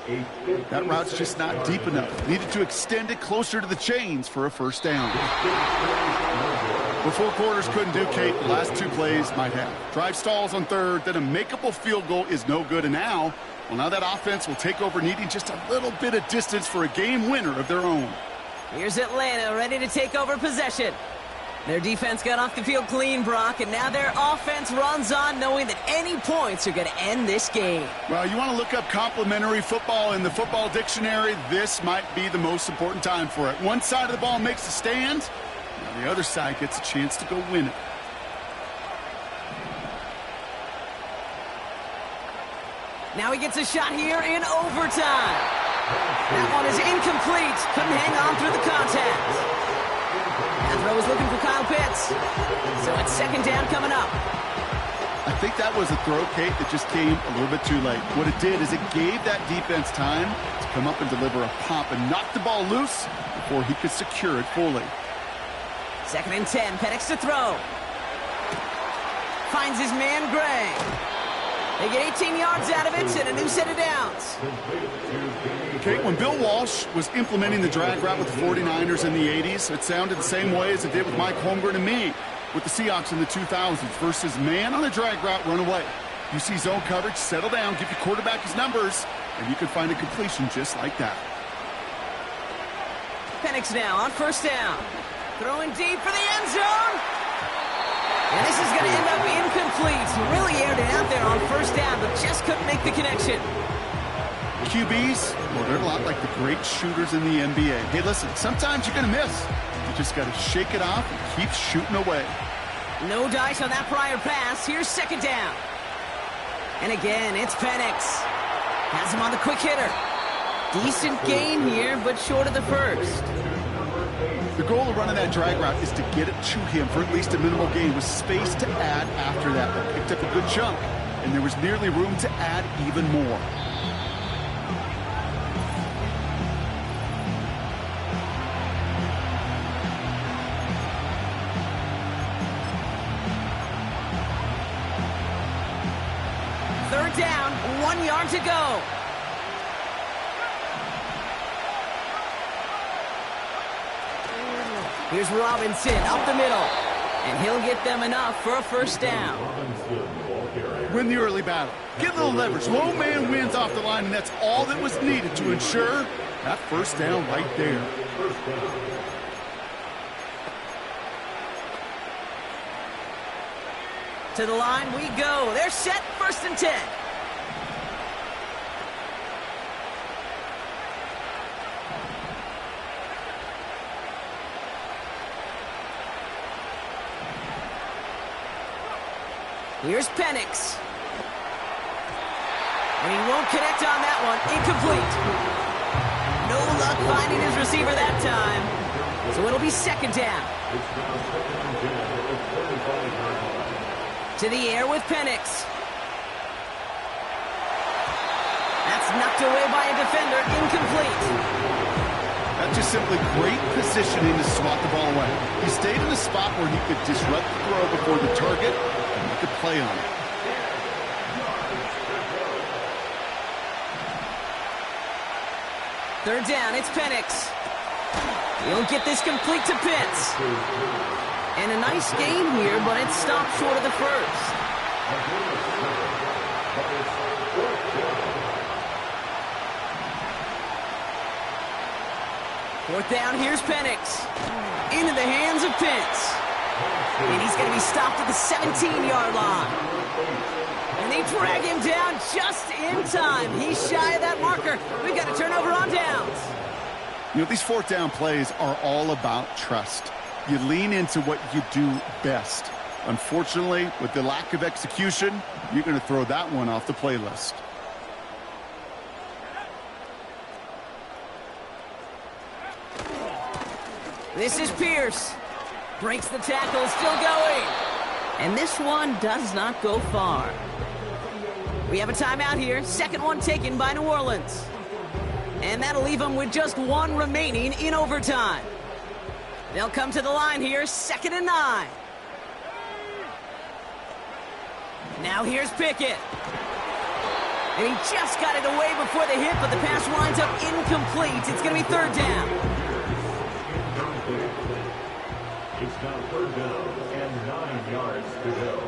That route's just not deep enough. Needed to extend it closer to the chains for a 1st down. What 4 quarters couldn't do, Kate, the last 2 plays might have. Drive stalls on 3rd, then a makeable field goal is no good, and now that offense will take over needing just a little bit of distance for a game winner of their own. Here's Atlanta ready to take over possession. Their defense got off the field clean, Brock, and now their offense runs on knowing that any points are going to end this game. Well, you want to look up complimentary football in the football dictionary, this might be the most important time for it. One side of the ball makes a stand, now the other side gets a chance to go win it. Now he gets a shot here in overtime. That one is incomplete. Couldn't hang on through the contact. That throw is looking for Kyle Pitts. So it's 2nd down coming up. I think that was a throw, Kate, that just came a little bit too late. What it did is it gave that defense time to come up and deliver a pop and knock the ball loose before he could secure it fully. 2nd and 10. Penix to throw. Finds his man, Gray. They get 18 yards out of it and a new set of downs. Kate, when Bill Walsh was implementing the drag route with the 49ers in the 80s, it sounded the same way as it did with Mike Holmgren and me with the Seahawks in the 2000s versus man on a drag route, run away. You see zone coverage, settle down, give your quarterback his numbers, and you can find a completion just like that. Penix now on 1st down. Throwing deep for the end zone. And this is going to end up incomplete. He really aired it out there on 1st down, but just couldn't make the connection. QBs, well, they're a lot like the great shooters in the NBA. Hey, listen, sometimes you're going to miss. You just got to shake it off and keep shooting away. No dice on that prior pass. Here's 2nd down. And again, it's Penix. Has him on the quick hitter. Decent gain here, but short of the 1st. The goal of running that drag route is to get it to him for at least a minimal gain with space to add after that. But picked up a good chunk, and there was nearly room to add even more. Third down, 1 yard to go. Here's Robinson up the middle, and he'll get them enough for a 1st down. Win the early battle. Get a little leverage. Low man wins off the line, and that's all that was needed to ensure that 1st down right there. To the line we go. They're set, 1st and 10. Here's Penix. And he won't connect on that one. Incomplete. No luck finding his receiver that time. So it'll be second down. To the air with Penix. That's knocked away by a defender. Incomplete. That's just simply great positioning to swat the ball away. He stayed in a spot where he could disrupt the throw before the target, and he could play on it. Third down, it's Penix. He'll get this complete to Pitts. And a nice game here, but it stopped short of the first. Fourth down, here's Penix. Into the hands of Pitts. And he's going to be stopped at the 17-yard line. And they drag him down just in time. He's shy of that marker. We've got a turnover on downs. You know, these fourth down plays are all about trust. You lean into what you do best. Unfortunately, with the lack of execution, you're going to throw that one off the playlist. This is Pierce. Breaks the tackle, still going. And this one does not go far. We have a timeout here. Second one taken by New Orleans. And that'll leave them with just one remaining in overtime. They'll come to the line here, 2nd and 9. Now here's Pickett. And he just got it away before the hit, but the pass winds up incomplete. It's going to be third down. It's now third down and 9 yards to go.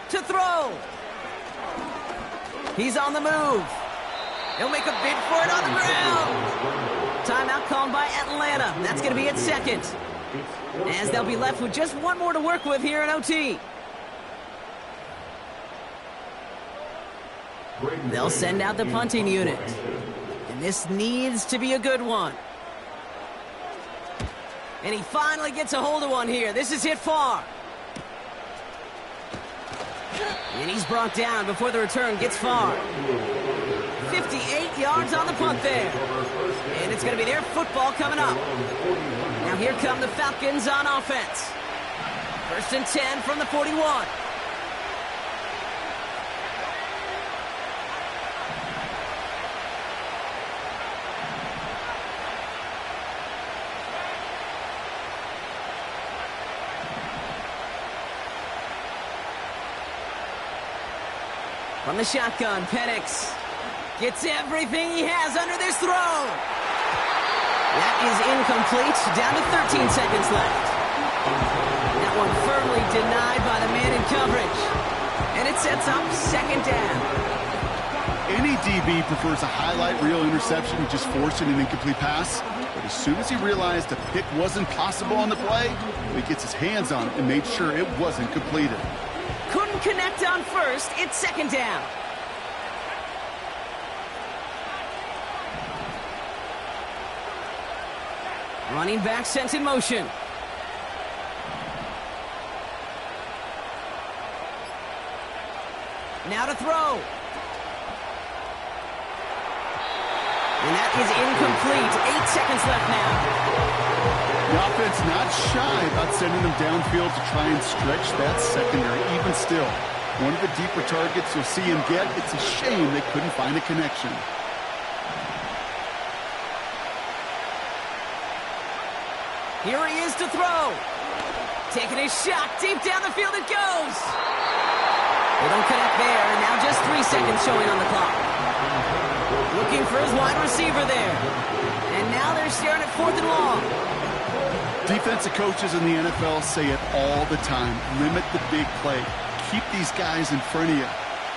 To throw. He's on the move. He'll make a bid for it on the ground. Timeout called by Atlanta. That's going to be at second. As they'll be left with just one more to work with here in OT. They'll send out the punting unit. And this needs to be a good one. And he finally gets a hold of one here. This is hit far. And he's brought down before the return gets far. 58 yards on the punt there. And it's going to be their football coming up. Now here come the Falcons on offense. 1st and 10 from the 41. From the shotgun, Penix gets everything he has under this throw. That is incomplete. Down to 13 seconds left. That one firmly denied by the man in coverage. And it sets up 2nd down. Any DB prefers a highlight reel interception and just forcing an incomplete pass. But as soon as he realized a pick wasn't possible on the play, he gets his hands on it and made sure it wasn't completed. Couldn't connect on first. It's 2nd down. Running back sent in motion. Now to throw. And that is incomplete. 8 seconds left now. The offense not shy about sending them downfield to try and stretch that secondary. Even still, one of the deeper targets you'll see him get. It's a shame they couldn't find a connection. Here he is to throw. Taking his shot. Deep down the field it goes. They don't connect there. And now just 3 seconds showing on the clock. Looking for his wide receiver there. And now they're staring at 4th and long. Defensive coaches in the NFL say it all the time. Limit the big play. Keep these guys in front of you.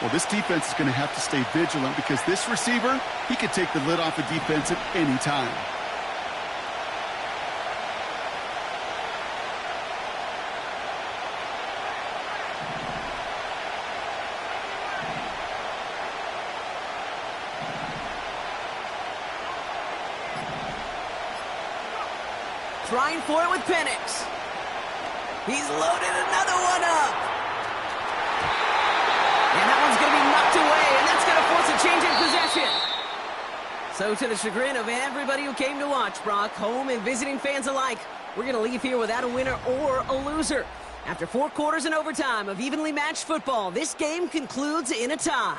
Well, this defense is going to have to stay vigilant because this receiver, he could take the lid off a defense at any time. trying for it with Penix. He's loaded another one up. And that one's going to be knocked away, and that's going to force a change in possession. So to the chagrin of everybody who came to watch, Brock, home and visiting fans alike, we're going to leave here without a winner or a loser. After 4 quarters and overtime of evenly matched football, this game concludes in a tie.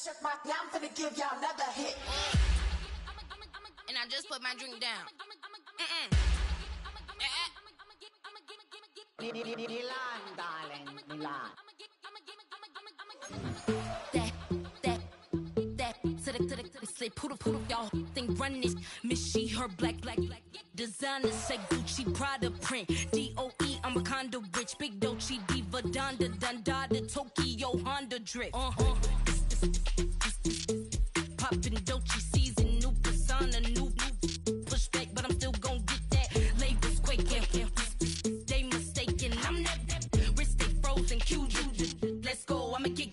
Shook my, yeah, I'm finna give y'all another hit. And I just put my drink down. Milan, darling, Milan. That, say poodle, y'all think run this. Miss she, her black. Designer say Gucci, Prada print. DOE, I'm a condo rich. Big Dolce, Diva, Donda, Dundada, Tokyo, Honda drip. Poppin' Dolce season, new persona, new pushback, but I'm still gon' get that. Labels quaking, they mistaken. I'm that wrist stay frozen, Q. Let's go, I'ma get.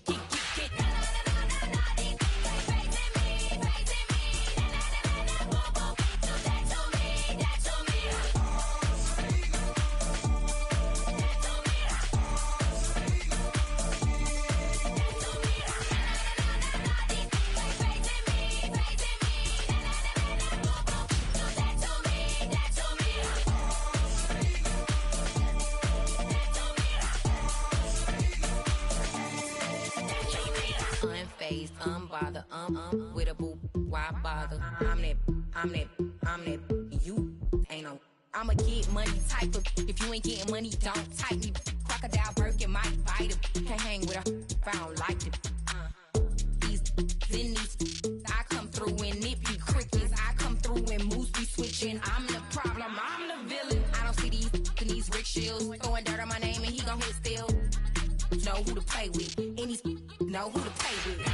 Unbothered, with a boo, why bother? I'm that, you ain't no. I'ma get money type of, if you ain't getting money, don't type me. Crocodile Birkin might bite him. Can't hang with her if I don't like them. These, I come through and it be crickets. I come through and moves be switching. I'm the problem, I'm the villain. I don't see these rickshaws throwing dirt on my name and he gon' hit still. Know who to play with, and these know who to play with.